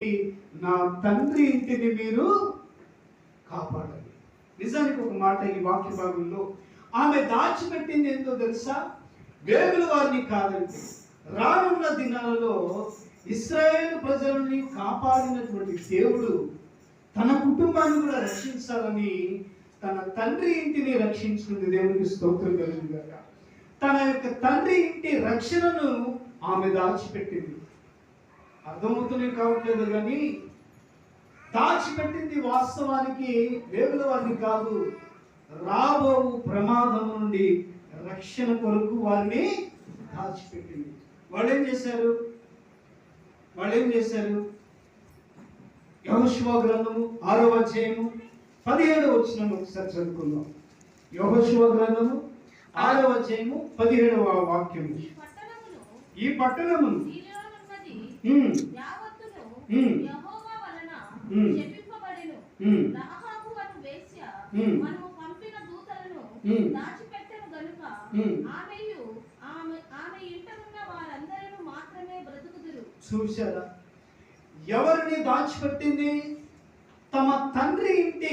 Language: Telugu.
నా తండ్రి ఇంటిని మీరు కాపాడాలి. నిజానికి ఒక మాట ఈ వాక్య భాగంలో ఆమె దాచిపెట్టింది ఏంటో తెలుసా? వేగుల వారిని కాదండి, రానున్న దినాలలో ఇశ్రాయేలు ప్రజలని కాపాడినటువంటి దేవుడు తన కుటుంబాన్ని కూడా రక్షించాలని తన తండ్రి ఇంటిని రక్షించుకుంది. దేవునికి స్తోత్రం కలుగుగాక. తన యొక్క తండ్రి ఇంటి రక్షణను ఆమె దాచిపెట్టింది. అర్థమవుతూనే కావట్లేదు కానీ దాచిపెట్టింది వాస్తవానికి వేగుల వారిని కాదు, రాబో ప్రమాదం నుండి రక్షణ కొరకు వారిని దాచిపెట్టింది. వాళ్ళు ఏం చేశారు? యెహోషువ గ్రంథము 6వ అధ్యాయము 17వ వచనం ఒకసారి చదువుకుందాం. యెహోషువ గ్రంథము 6వ అధ్యాయము 17వ వాక్యం. ఈ పట్టణమును చూశారా? ఎవరిని దాచిపెట్టింది? తమ తండ్రి ఇంటి